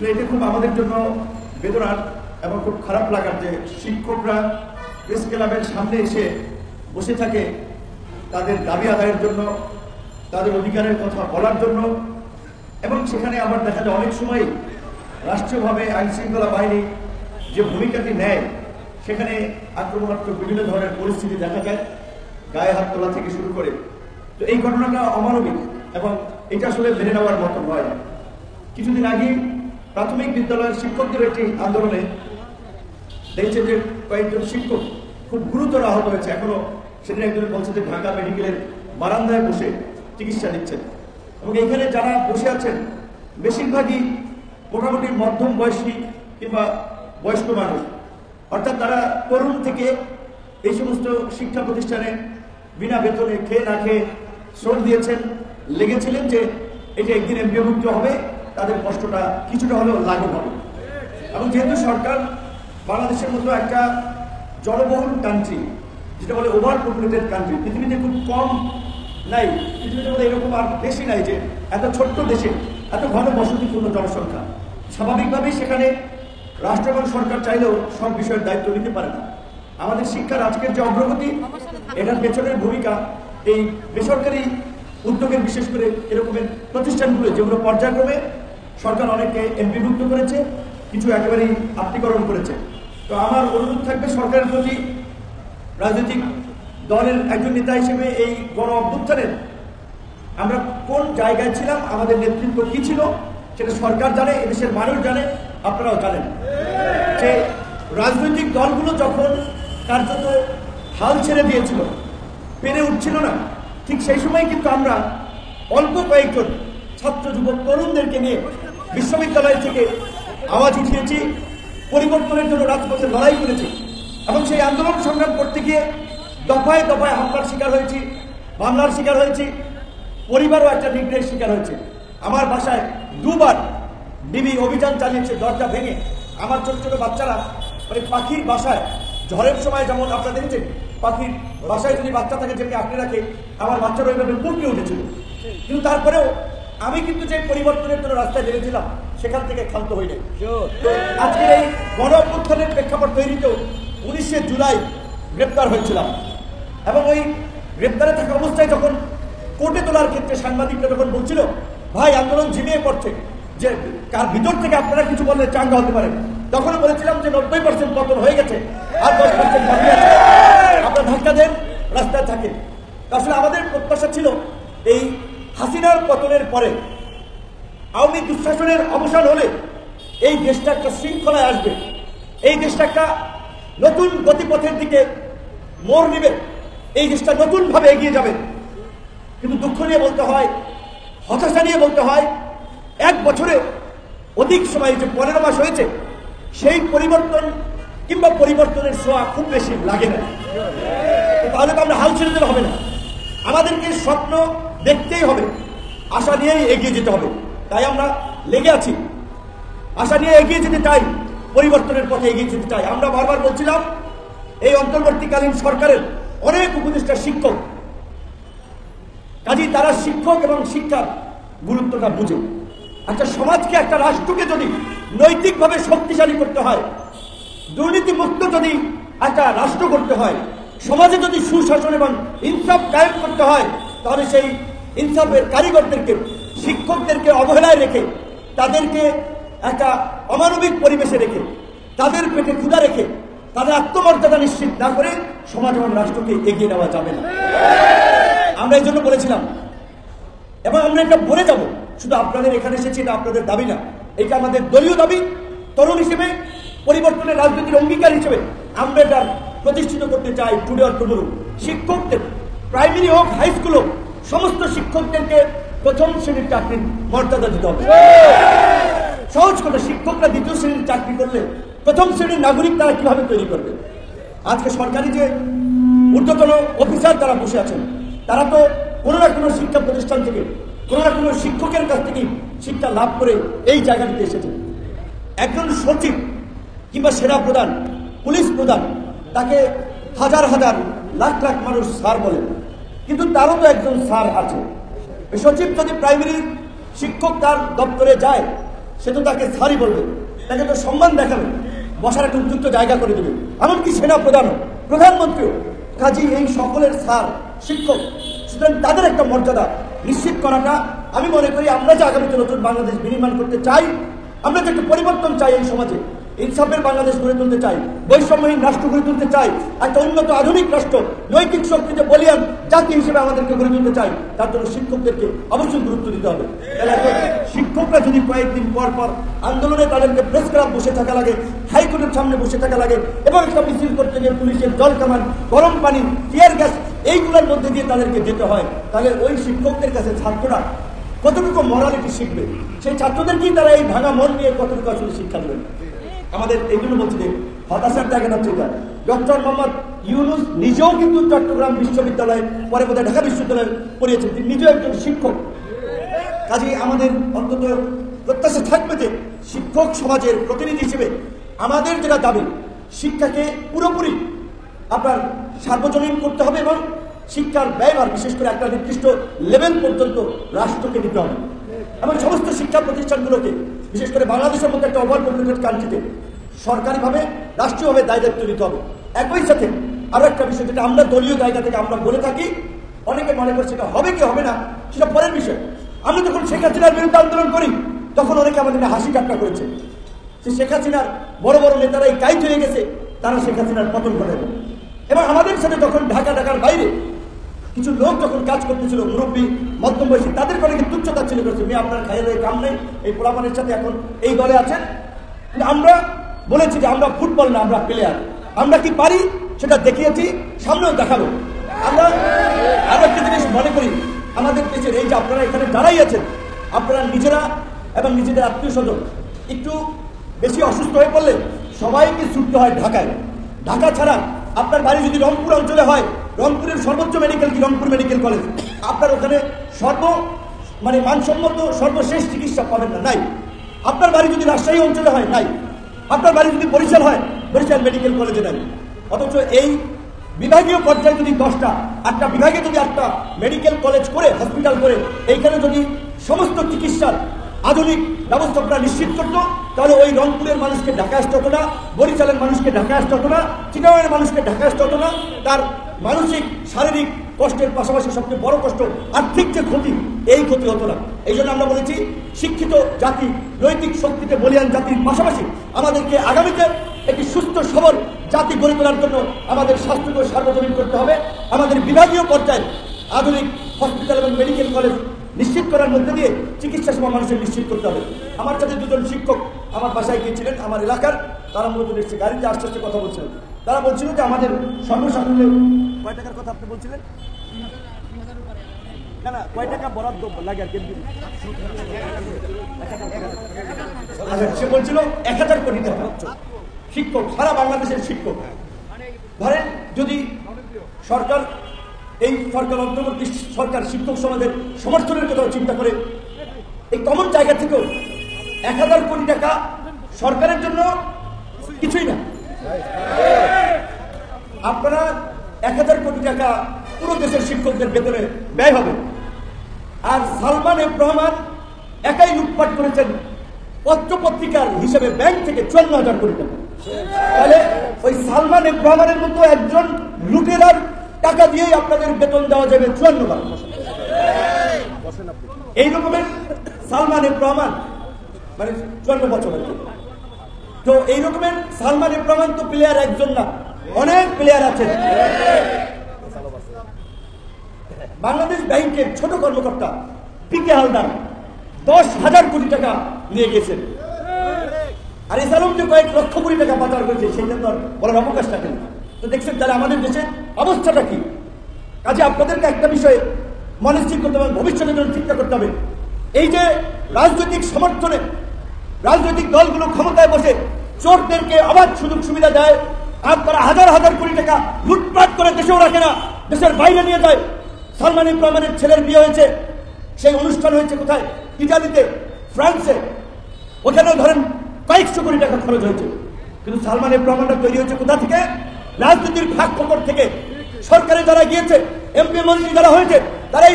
এটা খুব আমাদের জন্য বেদনার এবং খুব খারাপ লাগার যে শিক্ষকরা প্রেস ক্লাবের সামনে এসে বসে থাকে তাদের দাবি আদায়ের জন্য, তাদের অধিকারের কথা বলার জন্য, এবং সেখানে আবার দেখা যায় অনেক সময় রাষ্ট্রীয়ভাবে আইন শৃঙ্খলা বাহিনী যে ভূমিকাটি নেয় সেখানে আক্রমণাত্মক বিভিন্ন ধরনের পরিস্থিতি দেখা যায়, গায়ে হাত তোলা থেকে শুরু করে। তো এই ঘটনাটা অমানবিক এবং এটা আসলে মেনে নেওয়ার মতো নয়। কিছুদিন আগে প্রাথমিক বিদ্যালয়ের শিক্ষকদের একটি আন্দোলনে দেখছে যে কয়েকজন শিক্ষক খুব গুরুতর আহত হয়েছে। এখনো সেদিন একজন বলছে যে ঢাকা মেডিকেলের বারান্দায় বসে চিকিৎসা দিচ্ছেন, এবং এখানে যারা বসে আছেন বেশিরভাগই মোটামুটি মধ্যম বয়সী কিংবা বয়স্ক মানুষ, অর্থাৎ তারা তরুণ থেকে এই সমস্ত শিক্ষা প্রতিষ্ঠানে বিনা বেতনে খেয়ে না খেয়ে শ্রম দিয়েছেন, লেগেছিলেন যে এটা একদিন এমপিওভুক্ত হবে, তাদের কষ্টটা কিছুটা হলেও লাঘব হবে। এবং যেহেতু সরকার বাংলাদেশের মতো একটা জনবহুল কান্ট্রি, যেটা বলে ওভার পপুলেটেড কান্ট্রি, পৃথিবীতে খুব কম নাই, পৃথিবীতে বলে এরকম আর বেশি নাই যে এত ছোট্ট দেশে এত ঘন বসতিপূর্ণ জনসংখ্যা। স্বাভাবিকভাবেই সেখানে রাষ্ট্র এবং সরকার চাইলেও সব বিষয়ের দায়িত্ব নিতে পারে না। আমাদের শিক্ষার আজকের যে অগ্রগতি, এটার পেছনের ভূমিকা এই বেসরকারি উদ্যোগের, বিশেষ করে এরকমের প্রতিষ্ঠানগুলো যেগুলো পর্যায়ক্রমে সরকার অনেককে এমপিভুক্ত করেছে, কিছু একেবারেই আত্মীকরণ করেছে। তো আমার অনুরোধ থাকবে সরকারের প্রতি, রাজনৈতিক দলের একজন নেতা হিসেবে এই গণ অভ্যুত্থানের আমরা কোন জায়গায় ছিলাম, আমাদের নেতৃত্ব কি ছিল সেটা সরকার জানে, এদেশের মানুষ জানে, আপনারাও জানেন। যে রাজনৈতিক দলগুলো যখন কার্যত হাল ছেড়ে দিয়েছিল, পেরে উঠছিল না, ঠিক সেই সময় কিন্তু আমরা অল্প কয়েকজন ছাত্র যুবক তরুণদেরকে নিয়ে বিশ্ববিদ্যালয় থেকে আওয়াজ উঠিয়েছি, পরিবর্তনের জন্য রাজপথে লড়াই করেছি, এবং সেই আন্দোলন সংগ্রাম করতে গিয়ে দফায় দফায় হামলার শিকার হয়েছি, মামলার শিকার হয়েছি, পরিবারও একটা নিগ্রহের শিকার হয়েছে। আমার বাসায় দুবার ডিবি অভিযান চালিয়েছে দরজা ভেঙে। আমার ছোট ছোট বাচ্চারা মানে পাখির বাসায় ঝড়ের সময় যেমন আপনারা দেখেছেন পাখির বাসায় যদি বাচ্চা থাকে যেটাকে আঁকড়ে রাখে, আমার বাচ্চারা ওইভাবে পুড়কে উঠেছিল। কিন্তু তারপরেও আমি কিন্তু যে পরিবর্তনের জন্য রাস্তায় নেমেছিলাম সেখান থেকে ক্ষান্ত হই নাই। আজকের এই গণ অভ্যুত্থানের প্রেক্ষাপট তৈরিতেও 19শে জুলাই গ্রেপ্তার হয়েছিলাম, এবং ওই গ্রেপ্তারে থাকা অবস্থায় যখন কোর্টে তোলার ক্ষেত্রে সাংবাদিকরা যখন বলছিল ভাই আন্দোলন ঝিমিয়ে পড়ছে, যে কার ভিতর থেকে আপনারা কিছু বললে চাঙ্গা হতে পারে, তখন বলেছিলাম যে 90% পতন হয়ে গেছে, আর 10% বাকি আছে, আপনারা ধাক্কা দেন, রাস্তায় থাকেন। আসলে আমাদের প্রত্যাশা ছিল এই হাসিনার পতনের পরে আওয়ামী দুঃশাসনের অবসান হলে এই দেশটা একটা শৃঙ্খলায় আসবে, এই দেশটা একটা নতুন গতিপথের দিকে মোড় নেবে, এই দেশটা নতুনভাবে এগিয়ে যাবে। কিন্তু দুঃখ নিয়ে বলতে হয়, হতাশা নিয়ে বলতে হয়, 1 বছরে অধিক সময় যে 15 মাস হয়েছে, সেই পরিবর্তন কিংবা পরিবর্তনের ছোঁয়া খুব বেশি লাগে না। তাহলে তো আমরা হাল ছেড়ে দিলে হবে না, আমাদেরকে স্বপ্ন দেখতেই হবে, আশা নিয়েই এগিয়ে যেতে হবে। তাই আমরা লেগে আছি, আশা নিয়ে এগিয়ে যেতে চাই, পরিবর্তনের পথে এগিয়ে যেতে চাই। আমরা বারবার বলছিলাম এই অন্তর্বর্তীকালীন সরকারের অনেক উপদেষ্টা শিক্ষক, কাজেই তারা শিক্ষক এবং শিক্ষার গুরুত্বটা বুঝে। একটা সমাজকে, একটা রাষ্ট্রকে যদি নৈতিকভাবে শক্তিশালী করতে হয়, দুর্নীতিমুক্ত যদি একটা রাষ্ট্র করতে হয়, সমাজে যদি সুশাসন এবং ইনসাফ কায়েম করতে হয়, তাহলে সেই ইনসাফের কারিগরদেরকে, শিক্ষকদেরকে অবহেলায় রেখে, তাদেরকে একটা অমানবিক পরিবেশে রেখে, তাদের পেটে ক্ষুধা রেখে, তাদের আত্মমর্যাদা নিশ্চিত না করে সমাজ এবং রাষ্ট্রকে এগিয়ে নেওয়া যাবে না। আমরা এই জন্য বলেছিলাম, এবং আমরা এটা বলে যাব, শুধু আপনাদের এখানে এসেছি এটা আপনাদের দাবি না, এটা আমাদের দলীয় দাবি। তরুণ হিসেবে, পরিবর্তনের রাজনীতির অঙ্গীকার হিসেবে আমরা এটা প্রতিষ্ঠিত করতে চাই। টুডে অর টুমরো শিক্ষকদের, প্রাইমারি হোক, হাই স্কুল হোক, সমস্ত শিক্ষকদেরকে 1ম শ্রেণীর চাকরির মর্যাদা দিতে হবে। সহজ কথা, শিক্ষকরা 2য় শ্রেণীর চাকরি করলে 1ম শ্রেণীর নাগরিক তারা কিভাবে তৈরি করবে? আজকে সরকারি যে ঊর্ধ্বতন অফিসার তারা বসে আছেন, তারা তো কোনো না কোনো শিক্ষা প্রতিষ্ঠান থেকে, কোনো না কোনো শিক্ষকের কাছ থেকে শিক্ষা লাভ করে এই জায়গাটিতে এসেছে। একজন সচিব কিংবা সেনা প্রধান, পুলিশ প্রধান, তাকে হাজার হাজার লাখ লাখ মানুষ স্যার বলেন, কিন্তু তারও তো একজন স্যার আছে। সচিব যদি প্রাইমারি শিক্ষক তার দপ্তরে যায়, সে তো তাকে স্যারই বলবে, তাকে তো সম্মান দেখাবে, বসার একটা উপযুক্ত জায়গা করে দেবে, এমনকি সেনা প্রধানও, প্রধানমন্ত্রীও। কাজী এই সকলের স্যার শিক্ষক, সুতরাং তাদের একটা মর্যাদা নিশ্চিত করাটা আমি মনে করি আমরা যে আগামীতে নতুন বাংলাদেশ বিনির্মাণ করতে চাই, আমরা যে একটা পরিবর্তন চাই এই সমাজে, ইনসাফের বাংলাদেশ গড়ে তুলতে চাই, বৈষম্যহীন রাষ্ট্র গড়ে তুলতে চাই, একটা উন্নত আধুনিক রাষ্ট্র, নৈতিক শক্তিতে বলিয়ান জাতি হিসেবে আমাদেরকে গড়ে তুলতে চাই, তার জন্য শিক্ষকদেরকে অবশ্যই গুরুত্ব দিতে হবে। শিক্ষকরা যদি কয়েকদিন পর পর আন্দোলনে তাদেরকে প্রেস ক্লাব বসে থাকা লাগে, হাইকোর্টের সামনে বসে থাকা লাগে, এবং একটা মিছিল করতে গিয়ে পুলিশের জল কামান, গরম পানি, টিয়ার গ্যাস এইগুলোর মধ্যে দিয়ে তাদেরকে যেতে হয়, তাহলে ওই শিক্ষকদের কাছে ছাত্ররা কতটুকু মরালিটি শিখবে? সেই ছাত্রদেরকেই তারা এই ভাঙা মন নিয়ে কতটুকু আসলে শিক্ষা দেবেন? আমাদের এইগুলো বলছি যে হতাশার জায়গাটা হচ্ছে এটা। ডক্টর মোহাম্মদ ইউনূস নিজেও কিন্তু চট্টগ্রাম বিশ্ববিদ্যালয়ে, পরে বোধহয় ঢাকা বিশ্ববিদ্যালয়ে পড়িয়েছেন, তিনি নিজেও একজন শিক্ষক। কাজেই আমাদের অন্তত প্রত্যাশা থাকবে যে শিক্ষক সমাজের প্রতিনিধি হিসেবে আমাদের যেটা দাবি, শিক্ষাকে পুরোপুরি আপনার সার্বজনীন করতে হবে এবং শিক্ষার ব্যয়ভার বিশেষ করে একটা নির্দিষ্ট লেভেল পর্যন্ত রাষ্ট্রকে দিতে হবে এবং সমস্ত শিক্ষা প্রতিষ্ঠানগুলোকে, বিশেষ করে বাংলাদেশের মধ্যে একটা ওভার পপুলেটেড কান্ট্রিতে সরকারিভাবে রাষ্ট্রীয়ভাবে দায় দায়িত্ব নিতে হবে। একই সাথে আরো একটা বিষয় যেটা আমরা দলীয় জায়গা থেকে আমরা বলে থাকি, অনেকে মনে করে সেটা হবে কি হবে না সেটা পরের বিষয়। আমরা যখন শেখ হাসিনার বিরুদ্ধে আন্দোলন করি তখন অনেকে আমাদের হাসি ঠাট্টা করেছে যে শেখ হাসিনার বড় বড় নেতারা এই কাইট হয়ে গেছে, তারা শেখ হাসিনার পতন ঘটাবে। এবং আমাদের সাথে যখন ঢাকার বাইরে কিছু লোক যখন কাজ করতেছিল, মুরব্বী মধ্যম বয়সী, তাদের অনেকে তুচ্ছতা ছিল করেছে, মেয়ে আপনার খাইয়ে কাম নেই, এই পোলাপানের সাথে এখন এই দলে আছেন। কিন্তু আমরা বলেছি যে আমরা ফুটবল না, আমরা প্লেয়ার, আমরা কি পারি সেটা দেখিয়েছি, সামনেও দেখাবো। আমরা আরো একটা জিনিস মনে করি, আমাদের দেশের এই যে আপনারা এখানে দাঁড়াই আছেন, আপনারা নিজেরা এবং নিজেদের আত্মীয় স্বজন একটু বেশি অসুস্থ হয়ে পড়লে সবাইকে ছুটতে হয় ঢাকায়। ঢাকা ছাড়া আপনার বাড়ি যদি রংপুর অঞ্চলে হয়, রংপুরের সর্বোচ্চ মেডিকেল কি রংপুর মেডিকেল কলেজ, আপনার ওখানে মানসম্মত সর্বশেষ চিকিৎসা পাবেন না, নাই। আপনার বাড়ি যদি রাজশাহী অঞ্চলে হয়, নাই। আপনার বাড়ি যদি বরিশাল হয়, বরিশাল মেডিকেল কলেজে নাই। অথচ এই বিভাগীয় পর্যায়ে যদি 10টা, 8টা বিভাগে যদি 8টা মেডিকেল কলেজ করে, হসপিটাল করে, এইখানে যদি সমস্ত চিকিৎসার আধুনিক ব্যবস্থাপনা নিশ্চিত করতো, তাহলে ওই রংপুরের মানুষকে ঢাকা আসতে হতো না, বরিশালের মানুষকে ঢাকা আসতে হতো না, চিটাগাংয়ের মানুষকে ঢাকা আসতে হতো না। তার মানসিক শারীরিক কষ্টের পাশাপাশি সবচেয়ে বড় কষ্ট আর্থিক যে ক্ষতি, এই ক্ষতি হতো না। এই জন্য আমরা বলেছি শিক্ষিত জাতি, নৈতিক শক্তিতে বলিয়ান জাতির পাশাপাশি আমাদেরকে আগামীতে একটি সুস্থ সবল জাতি গড়ে তোলার জন্য আমাদের স্বাস্থ্যকে সার্বজনীন করতে হবে। আমাদের বিভাগীয় পর্যায়ে আধুনিক হসপিটাল এবং মেডিকেল কলেজ নিশ্চিত করার মধ্যে দিয়ে চিকিৎসা সেবা মানুষের নিশ্চিত করতে হবে। আমার সাথে দুজন শিক্ষক আমার বাসায় গিয়েছিলেন, আমার এলাকার, তারা মূলত এসেছে গাড়িতে আস্তে আস্তে কথা বলছিলেন। তারা বলছিল যে আমাদের সর্বসাধারণে কয় টাকার কথা আপনি বলছিলেন? না, কয় টাকা বরাদ্দ লাগে আর কেন্দ্র? সে বলছিল 1000 কোটি টাকা। শিক্ষক, সারা বাংলাদেশের শিক্ষক। ধরেন যদি সরকার, এই সরকার অন্তর্বর্তী সরকার শিক্ষক সমাজের সমর্থনের কথা চিন্তা করে, এই কমন জায়গা থেকেও 1000 কোটি টাকা সরকারের জন্য কিছুই না। আপনারা 1000 কোটি টাকা পুরো দেশের শিক্ষকদের বেতনে ব্যয় হবে। আর সালমান এফ রহমান একাই লুটপাট করেছেন পত্রপত্রিকার হিসেবে ব্যাংক থেকে 54,000 কোটি টাকা। তাহলে ওই সালমান এফ রহমানের মতো একজন লুটেরার টাকা দিয়েই আপনাদের বেতন দেওয়া যাবে 54 বার। এই রকমের সালমান এফ রহমান 54 বছর। তো এই রকমের সালমান এফ রহমান তো প্লেয়ার একজন না, অনেক প্লেয়ার আছেন। বাংলাদেশ ব্যাংকের ছোট কর্মকর্তা পিকে হালদার 10,000 কোটি টাকা নিয়ে গেছেন। আর এসালম যে কয়েক লক্ষ কোটি টাকা পাচার করেছে, সেইটা তো বলার অবকাশ থাকে না। তো দেখছেন তাহলে আমাদের দেশের অবস্থাটা কি? কাজে আপনাদেরকে একটা বিষয়ে মনস্থির করতে হবে, ভবিষ্যতের জন্য চিন্তা করতে হবে। এই যে রাজনৈতিক সমর্থনে রাজনৈতিক দলগুলো ক্ষমতায় বসে চোরদেরকে অবাধ সুযোগ সুবিধা দেয়, আর তারা হাজার হাজার কোটি টাকা লুটপাট করে দেশেও রাখে না, দেশের বাইরে নিয়ে যায়। সালমান এফ রহমানের ছেলের বিয়ে হয়েছে, সেই অনুষ্ঠান হয়েছে কোথায়? ইতালিতে, ফ্রান্সে। ওখানেও ধরেন কয়েকশো কোটি টাকা খরচ হয়েছে। কিন্তু সালমান এফ রহমানটা তৈরি হয়েছে কোথা থেকে? রাজনীতির ফাঁক ফোকর থেকে। সরকারে যারা গিয়েছে, এমপি মন্ত্রী যারা হয়েছে, তারা